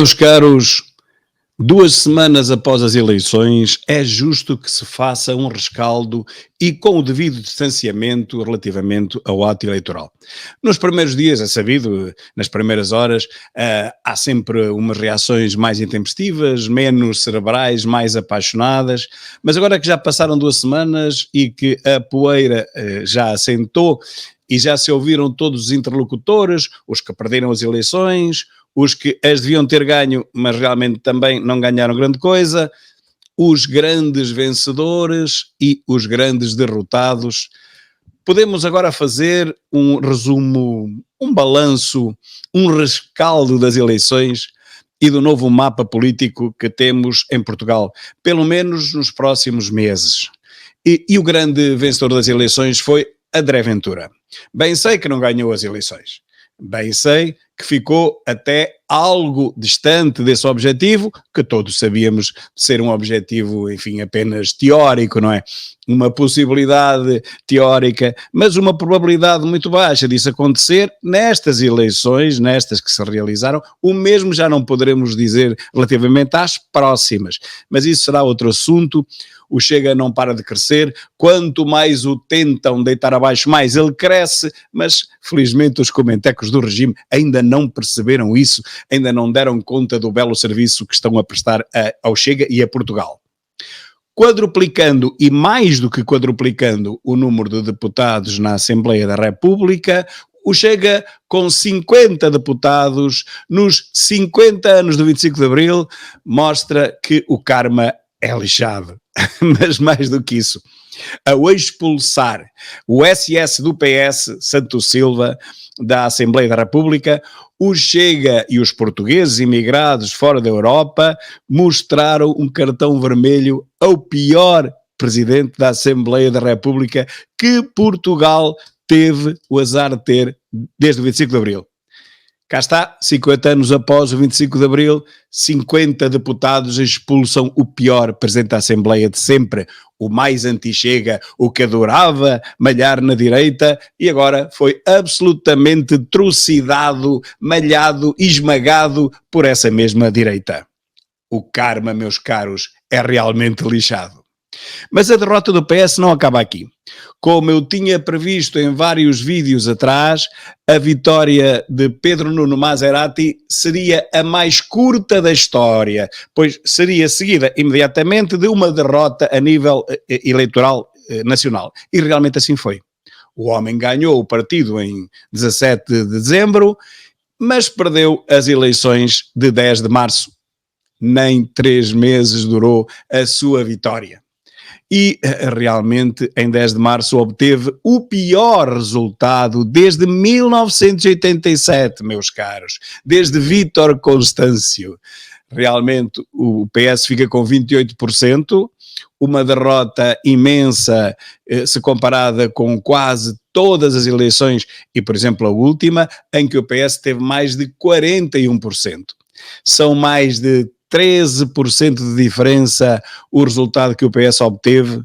Meus caros, 2 semanas após as eleições, é justo que se faça um rescaldo e com o devido distanciamento relativamente ao ato eleitoral. Nos primeiros dias, é sabido, nas primeiras horas, há sempre umas reações mais intempestivas, menos cerebrais, mais apaixonadas, mas agora que já passaram 2 semanas e que a poeira já assentou e já se ouviram todos os interlocutores, os que perderam as eleições, os que as deviam ter ganho, mas realmente também não ganharam grande coisa, os grandes vencedores e os grandes derrotados. Podemos agora fazer um resumo, um balanço, um rescaldo das eleições e do novo mapa político que temos em Portugal, pelo menos nos próximos meses. E o grande vencedor das eleições foi André Ventura. Bem sei que não ganhou as eleições. Bem sei que ficou até algo distante desse objetivo, que todos sabíamos ser um objetivo, enfim, apenas teórico, não é? Uma possibilidade teórica, mas uma probabilidade muito baixa disso acontecer nestas eleições, nestas que se realizaram. O mesmo já não poderemos dizer relativamente às próximas, mas isso será outro assunto. O Chega não para de crescer, quanto mais o tentam deitar abaixo, mais ele cresce, mas felizmente os comentecos do regime ainda não perceberam isso, ainda não deram conta do belo serviço que estão a prestar ao Chega e a Portugal. Quadruplicando e mais do que quadruplicando o número de deputados na Assembleia da República, o Chega com 50 deputados nos 50 anos do 25 de Abril mostra que o karma é lixado. Mas mais do que isso, ao expulsar o SS do PS, Santos Silva, da Assembleia da República, o Chega e os portugueses imigrados fora da Europa mostraram um cartão vermelho ao pior presidente da Assembleia da República que Portugal teve o azar de ter desde o 25 de Abril. Cá está, 50 anos após o 25 de Abril, 50 deputados expulsam o pior presidente da Assembleia de sempre, o mais anti-Chega, o que adorava malhar na direita e agora foi absolutamente trucidado, malhado, esmagado por essa mesma direita. O karma, meus caros, é realmente lixado. Mas a derrota do PS não acaba aqui. Como eu tinha previsto em vários vídeos atrás, a vitória de Pedro Nuno Maserati seria a mais curta da história, pois seria seguida imediatamente de uma derrota a nível eleitoral nacional. E realmente assim foi. O homem ganhou o partido em 17 de dezembro, mas perdeu as eleições de 10 de março. Nem 3 meses durou a sua vitória. E realmente em 10 de março obteve o pior resultado desde 1987, meus caros, desde Vítor Constâncio. Realmente o PS fica com 28%, uma derrota imensa se comparada com quase todas as eleições e, por exemplo, a última, em que o PS teve mais de 41%. São mais de 13% de diferença o resultado que o PS obteve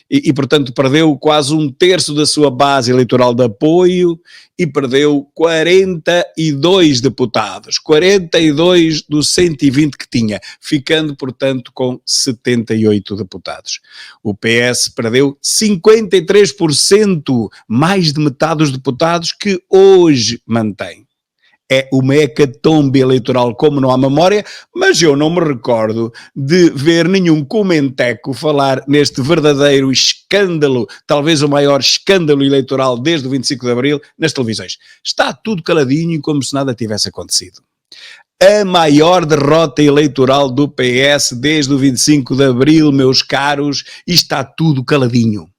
e, portanto, perdeu quase 1/3 da sua base eleitoral de apoio e perdeu 42 deputados, 42 dos 120 que tinha, ficando, portanto, com 78 deputados. O PS perdeu 53%, mais de metade dos deputados que hoje mantém. É uma hecatombe eleitoral como não há memória, mas eu não me recordo de ver nenhum comenteco falar neste verdadeiro escândalo, talvez o maior escândalo eleitoral desde o 25 de Abril, nas televisões. Está tudo caladinho como se nada tivesse acontecido. A maior derrota eleitoral do PS desde o 25 de Abril, meus caros, e está tudo caladinho.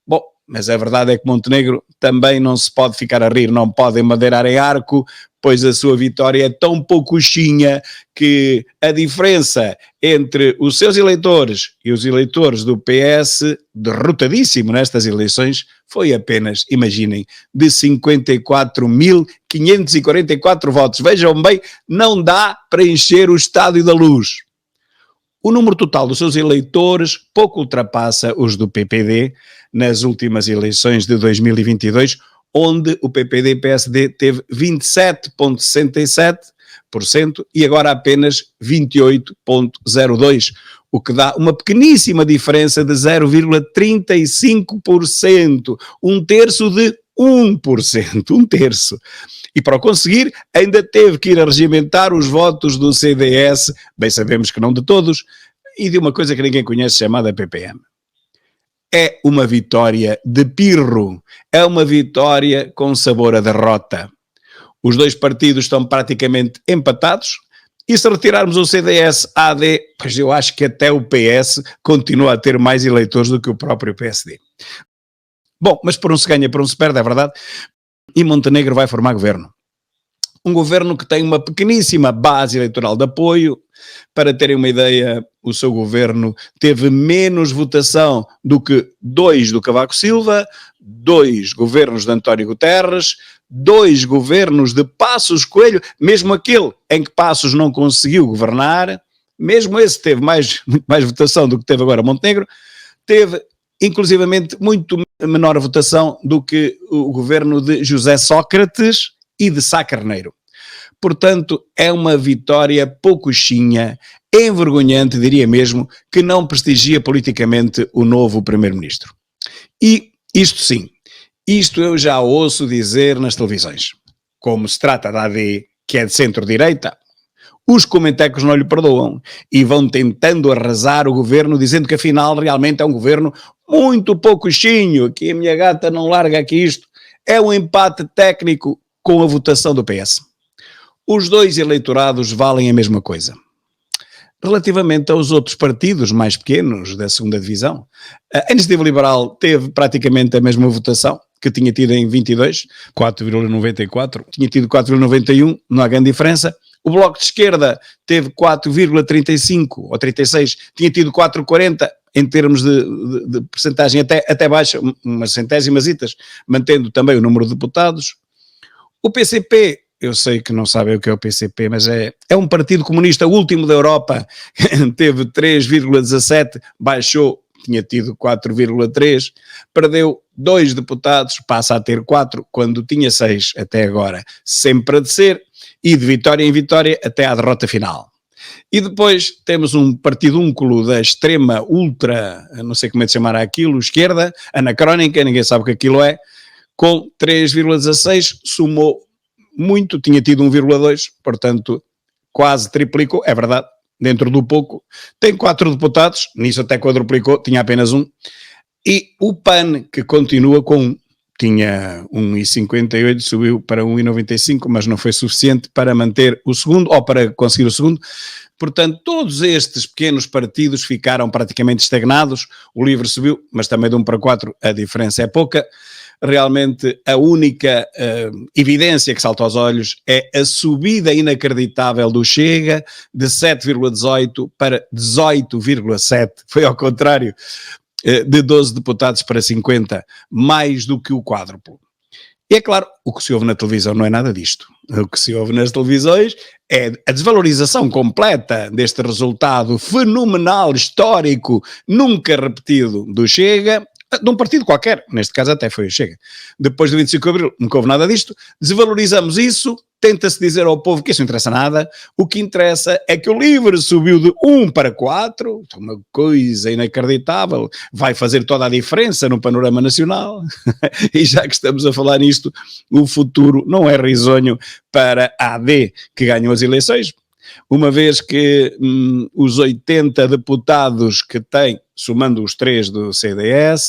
Bom, mas a verdade é que Montenegro também não se pode ficar a rir, não pode emadeirar em arco, pois a sua vitória é tão pouquinha que a diferença entre os seus eleitores e os eleitores do PS, derrotadíssimo nestas eleições, foi apenas, imaginem, de 54.544 votos. Vejam bem, não dá para encher o Estádio da Luz. O número total dos seus eleitores pouco ultrapassa os do PPD nas últimas eleições de 2022, onde o PPD-PSD teve 27,67%, 28% e agora apenas 28,02%, o que dá uma pequeníssima diferença de 0,35%, um terço de 1%, um terço. E para o conseguir, ainda teve que ir a regimentar os votos do CDS, bem sabemos que não de todos, e de uma coisa que ninguém conhece chamada PPM. É uma vitória de pirro, é uma vitória com sabor a derrota. Os dois partidos estão praticamente empatados, e se retirarmos o CDS-AD, pois eu acho que até o PS continua a ter mais eleitores do que o próprio PSD. Bom, mas por um se ganha, por um se perde, é verdade, e Montenegro vai formar governo. Um governo que tem uma pequeníssima base eleitoral de apoio. Para terem uma ideia, o seu governo teve menos votação do que 2 do Cavaco Silva, 2 governos de António Guterres, 2 governos de Passos Coelho, mesmo aquele em que Passos não conseguiu governar, mesmo esse teve muito mais votação do que teve agora Montenegro, teve inclusivamente muito menor votação do que o governo de José Sócrates e de Sá Carneiro. Portanto, é uma vitória poucochinha, envergonhante, diria mesmo, que não prestigia politicamente o novo primeiro-ministro. E isto sim, isto eu já ouço dizer nas televisões. Como se trata da AD, que é de centro-direita, os comentecos não lhe perdoam e vão tentando arrasar o governo, dizendo que afinal realmente é um governo muito poucochinho, que a minha gata não larga aqui isto. É um empate técnico com a votação do PS. Os dois eleitorados valem a mesma coisa. Relativamente aos outros partidos mais pequenos da segunda divisão, a Iniciativa Liberal teve praticamente a mesma votação que tinha tido em 22, 4,94, tinha tido 4,91, não há grande diferença. O Bloco de Esquerda teve 4,35 ou 36, tinha tido 4,40 em termos de percentagem até baixa, umas centésimas itas, mantendo também o número de deputados. O PCP, eu sei que não sabem o que é o PCP, mas é um partido comunista último da Europa, teve 3,17, baixou, tinha tido 4,3, perdeu 2 deputados, passa a ter 4, quando tinha 6 até agora, sempre a descer, e de vitória em vitória até à derrota final. E depois temos um partido únculo da extrema, ultra, não sei como é de chamar aquilo, esquerda, anacrónica, ninguém sabe o que aquilo é, com 3,16, somou muito, tinha tido 1,2, portanto quase triplicou, é verdade, dentro do pouco, tem 4 deputados, nisso até quadruplicou, tinha apenas 1, e o PAN, que continua com 1, tinha 1,58, subiu para 1,95, mas não foi suficiente para manter o segundo, ou para conseguir o segundo. Portanto, todos estes pequenos partidos ficaram praticamente estagnados, o LIVRE subiu, mas também de 1 para 4 a diferença é pouca. Realmente a única evidência que salta aos olhos é a subida inacreditável do Chega, de 7,18 para 18,7, foi ao contrário, de 12 deputados para 50, mais do que o quádruplo. E é claro, o que se ouve na televisão não é nada disto. O que se ouve nas televisões é a desvalorização completa deste resultado fenomenal, histórico, nunca repetido do Chega, de um partido qualquer, neste caso até foi o Chega. Depois do 25 de Abril nunca houve nada disto, desvalorizamos isso, tenta-se dizer ao povo que isso não interessa nada, o que interessa é que o LIVRE subiu de 1 para 4, uma coisa inacreditável, vai fazer toda a diferença no panorama nacional, e já que estamos a falar nisto, o futuro não é risonho para a AD, que ganhou as eleições, uma vez que os 80 deputados que tem, somando os 3 do CDS,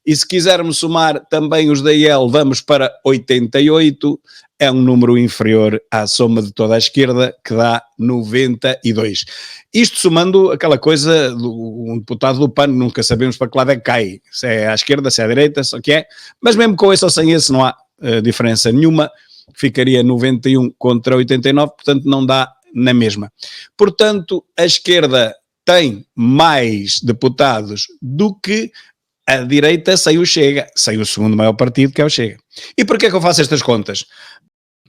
e se quisermos somar também os da IEL, vamos para 88, é um número inferior à soma de toda a esquerda, que dá 92. Isto somando aquela coisa, um deputado do PAN, nunca sabemos para que lado é que cai, se é à esquerda, se é à direita, só que é, mas mesmo com esse ou sem esse não há diferença nenhuma, ficaria 91 contra 89, portanto não dá na mesma. Portanto, a esquerda tem mais deputados do que a direita sem o Chega, sem o segundo maior partido, que é o Chega. E porquê é que eu faço estas contas?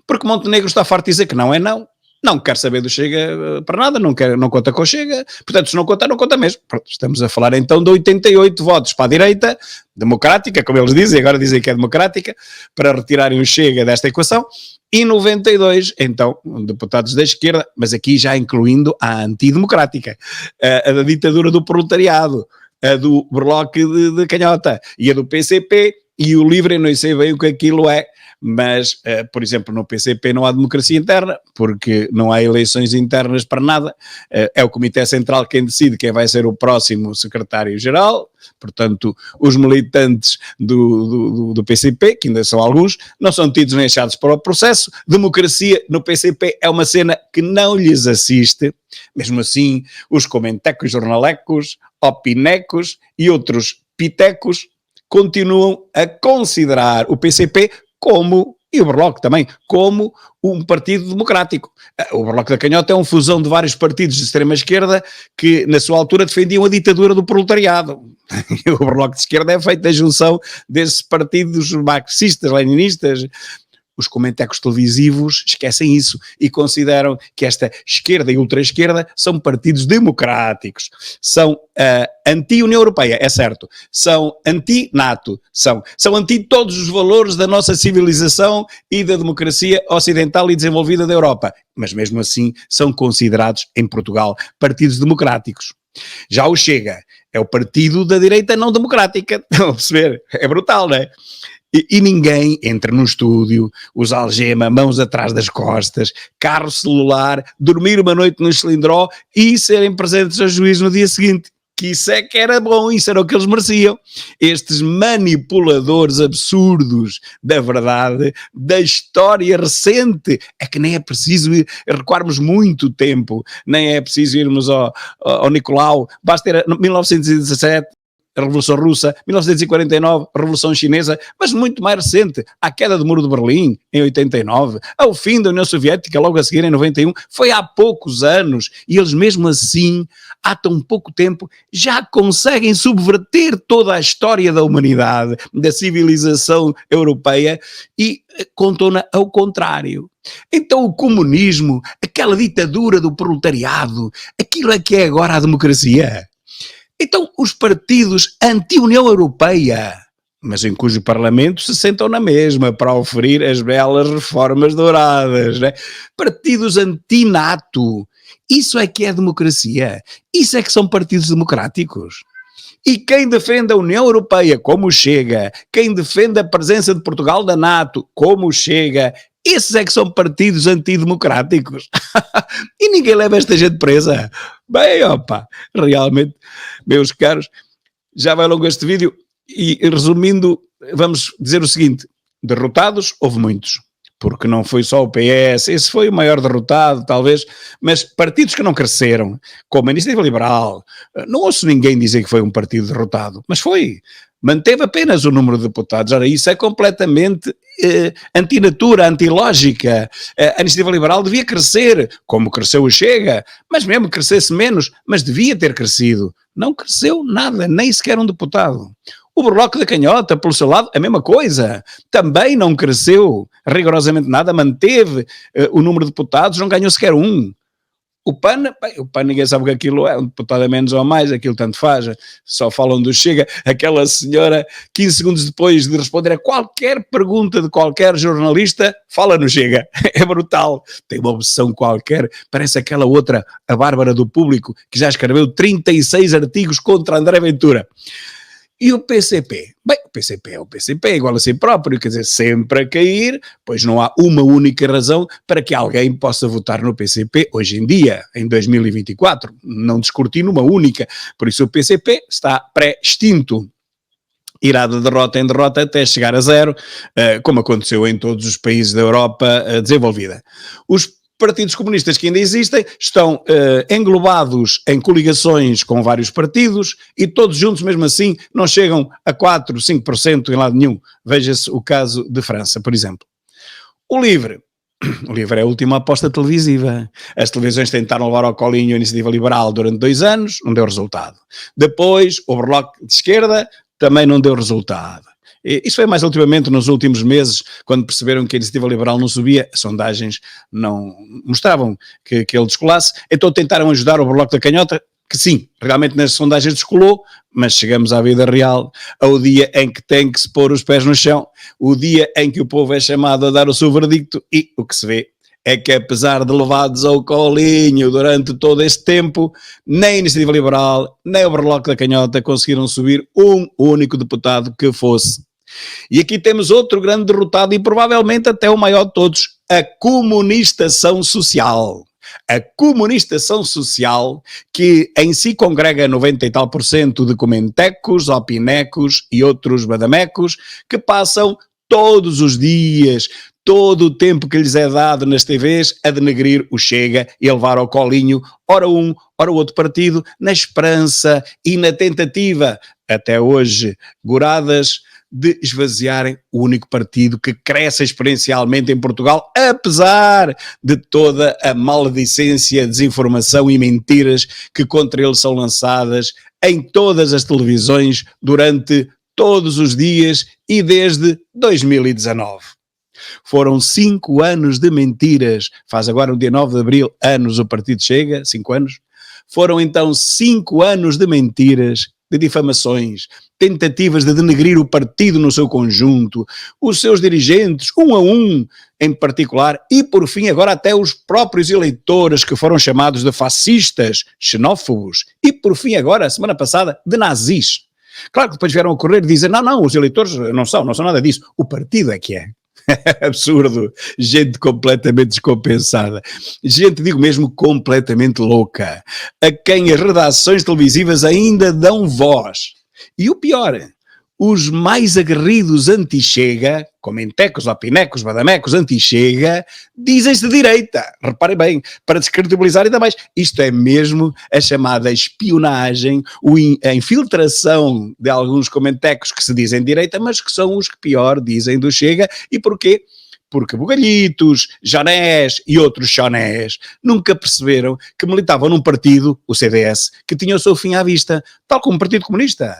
Porque Montenegro está farto de dizer que não é não, não quer saber do Chega para nada, não conta com o Chega, portanto, se não conta, não conta mesmo. Pronto, estamos a falar então de 88 votos para a direita, democrática, como eles dizem, agora dizem que é democrática, para retirarem o Chega desta equação, e 92, então, deputados da esquerda, mas aqui já incluindo a antidemocrática, a da ditadura do proletariado, a do Bloco de Canhota, e a do PCP, e o LIVRE, eu não sei bem o que aquilo é, mas, por exemplo, no PCP não há democracia interna, porque não há eleições internas para nada, é o Comitê Central quem decide quem vai ser o próximo secretário-geral, portanto, os militantes do PCP, que ainda são alguns, não são tidos nem achados para o processo. Democracia no PCP é uma cena que não lhes assiste, mesmo assim, os comentecos, jornalecos, opinecos e outros pitecos continuam a considerar o PCP como, e o Bloco também, como um partido democrático. O Bloco da Canhota é uma fusão de vários partidos de extrema-esquerda que, na sua altura, defendiam a ditadura do proletariado. O Bloco de Esquerda é feito da junção desses partidos marxistas, leninistas. Os comentecos televisivos esquecem isso e consideram que esta esquerda e ultra-esquerda são partidos democráticos, são anti-União Europeia, é certo, são anti-NATO, são anti todos os valores da nossa civilização e da democracia ocidental e desenvolvida da Europa, mas mesmo assim são considerados em Portugal partidos democráticos. Já o Chega é o partido da direita não democrática, estão a perceber? É brutal, não é? E ninguém entra no estúdio, usa algema, mãos atrás das costas, carro celular, dormir uma noite no cilindró e serem presentes ao juiz no dia seguinte. Que isso é que era bom, isso era o que eles mereciam. Estes manipuladores absurdos da verdade, da história recente, é que nem é preciso recuarmos muito tempo, nem é preciso irmos ao Nicolau, basta ir a 1917, a Revolução Russa, 1949, a Revolução Chinesa, mas muito mais recente, a queda do Muro de Berlim, em 89, ao fim da União Soviética, logo a seguir, em 91, foi há poucos anos, e eles mesmo assim, há tão pouco tempo, já conseguem subverter toda a história da humanidade, da civilização europeia, e contam-na ao contrário. Então o comunismo, aquela ditadura do proletariado, aquilo é que é agora a democracia. Então, os partidos anti-União Europeia, mas em cujo parlamento se sentam na mesma para oferir as belas reformas douradas, né? Partidos anti-NATO, isso é que é democracia, isso é que são partidos democráticos. E quem defende a União Europeia, como o Chega, quem defende a presença de Portugal na NATO, como o Chega, esses é que são partidos antidemocráticos. E ninguém leva esta gente presa. Bem, opa, realmente, meus caros, já vai longo este vídeo e, resumindo, vamos dizer o seguinte: derrotados, houve muitos. Porque não foi só o PS, esse foi o maior derrotado, talvez, mas partidos que não cresceram, como a Iniciativa Liberal, não ouço ninguém dizer que foi um partido derrotado, mas foi. Manteve apenas o número de deputados. Ora, isso é completamente antinatura, antilógica. A Iniciativa Liberal devia crescer, como cresceu o Chega, mas mesmo que crescesse menos, mas devia ter crescido. Não cresceu nada, nem sequer um deputado. O Bloco da Canhota, pelo seu lado, a mesma coisa. Também não cresceu rigorosamente nada, manteve o número de deputados, não ganhou sequer um. O PAN, bem, o PAN ninguém sabe o que aquilo é, um deputado a menos ou a mais, aquilo tanto faz, só falam do Chega. Aquela senhora, 15 segundos depois de responder a qualquer pergunta de qualquer jornalista, fala no Chega. É brutal, tem uma obsessão qualquer, parece aquela outra, a Bárbara do Público, que já escreveu 36 artigos contra André Ventura. E o PCP? Bem, o PCP é o PCP, igual a si próprio, quer dizer, sempre a cair, pois não há uma única razão para que alguém possa votar no PCP hoje em dia, em 2024. Não descortino uma única. Por isso o PCP está pré-extinto. Irá de derrota em derrota até chegar a zero, como aconteceu em todos os países da Europa desenvolvida. Os partidos comunistas que ainda existem estão englobados em coligações com vários partidos e todos juntos, mesmo assim, não chegam a 4, 5% em lado nenhum. Veja-se o caso de França, por exemplo. O LIVRE é a última aposta televisiva. As televisões tentaram levar ao colinho a Iniciativa Liberal durante 2 anos, não deu resultado. Depois, o Bloco de Esquerda também não deu resultado. Isso foi mais ultimamente, nos últimos meses, quando perceberam que a iniciativa liberal não subia, as sondagens não mostravam que ele descolasse, então tentaram ajudar o Bloco da Canhota, que sim, realmente nas sondagens descolou, mas chegamos à vida real, ao dia em que tem que se pôr os pés no chão, o dia em que o povo é chamado a dar o seu verdicto, e o que se vê é que, apesar de levados ao colinho durante todo este tempo, nem a Iniciativa Liberal, nem o Bloco da Canhota conseguiram subir um único deputado que fosse. E aqui temos outro grande derrotado e provavelmente até o maior de todos, a comunistação social. A comunistação social, que em si congrega 90 e tal % de comentecos, opinecos e outros badamecos, que passam todos os dias, todo o tempo que lhes é dado nas TVs, a denegrir o Chega e a levar ao colinho, ora um, ora o outro partido, na esperança e na tentativa, até hoje goradas, de esvaziarem o único partido que cresce exponencialmente em Portugal, apesar de toda a maledicência, desinformação e mentiras que contra ele são lançadas em todas as televisões durante todos os dias e desde 2019. Foram 5 anos de mentiras, faz agora no dia 9 de Abril, anos o partido Chega, 5 anos. Foram então 5 anos de mentiras, de difamações, tentativas de denegrir o partido no seu conjunto, os seus dirigentes, um a um em particular, e por fim agora até os próprios eleitores que foram chamados de fascistas, xenófobos, e por fim agora, a semana passada, de nazis. Claro que depois vieram a correr e dizer, não, os eleitores não são nada disso, o partido é que é. Absurdo, gente completamente descompensada, gente, digo mesmo, completamente louca, a quem as redações televisivas ainda dão voz. E o pior, os mais aguerridos anti-Chega, comentecos, opinecos, badamecos, anti-Chega, dizem-se de direita, reparem bem, para descredibilizar ainda mais. Isto é mesmo a chamada espionagem, a infiltração de alguns comentecos que se dizem de direita, mas que são os que pior dizem do Chega. E porquê? Porque bugalhitos, janés e outros chonés nunca perceberam que militavam num partido, o CDS, que tinha o seu fim à vista, tal como o Partido Comunista.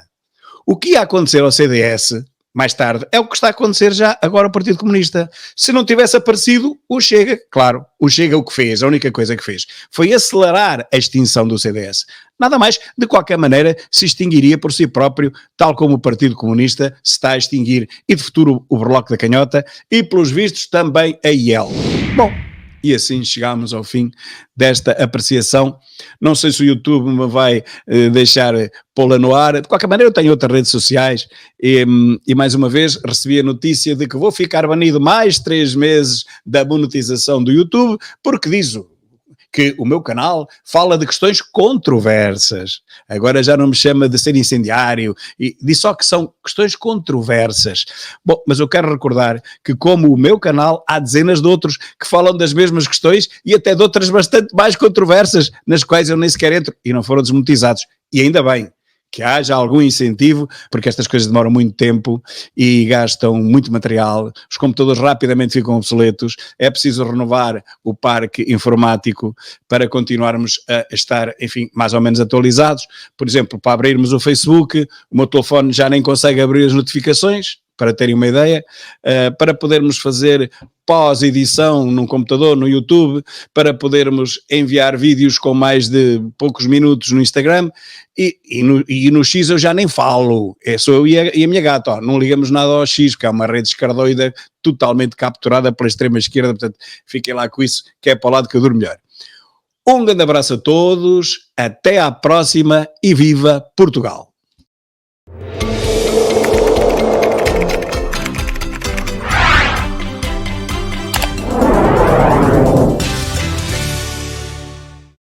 O que ia acontecer ao CDS, mais tarde, é o que está a acontecer já agora ao Partido Comunista. Se não tivesse aparecido, o Chega, claro, o Chega o que fez, a única coisa que fez, foi acelerar a extinção do CDS. Nada mais, de qualquer maneira, se extinguiria por si próprio, tal como o Partido Comunista se está a extinguir, e de futuro o Bloco da Canhota, e pelos vistos também a IEL. Bom, e assim chegámos ao fim desta apreciação. Não sei se o YouTube me vai deixar pô-la no ar. De qualquer maneira, eu tenho outras redes sociais e mais uma vez recebi a notícia de que vou ficar banido mais 3 meses da monetização do YouTube, porque diz que o meu canal fala de questões controversas. Agora já não me chama de ser incendiário, e diz só que são questões controversas. Bom, mas eu quero recordar que, como o meu canal, há dezenas de outros que falam das mesmas questões e até de outras bastante mais controversas, nas quais eu nem sequer entro e não foram desmonetizados. E ainda bem que haja algum incentivo, porque estas coisas demoram muito tempo e gastam muito material, os computadores rapidamente ficam obsoletos, é preciso renovar o parque informático para continuarmos a estar, enfim, mais ou menos atualizados. Por exemplo, para abrirmos o Facebook, o meu telefone já nem consegue abrir as notificações, para terem uma ideia, para podermos fazer pós-edição num computador, no YouTube, para podermos enviar vídeos com mais de poucos minutos no Instagram, e no X eu já nem falo, sou eu e a minha gata, ó, não ligamos nada ao X, que é uma rede escardoida totalmente capturada pela extrema esquerda, portanto fiquem lá com isso, que é para o lado que eu durmo melhor. Um grande abraço a todos, até à próxima e viva Portugal!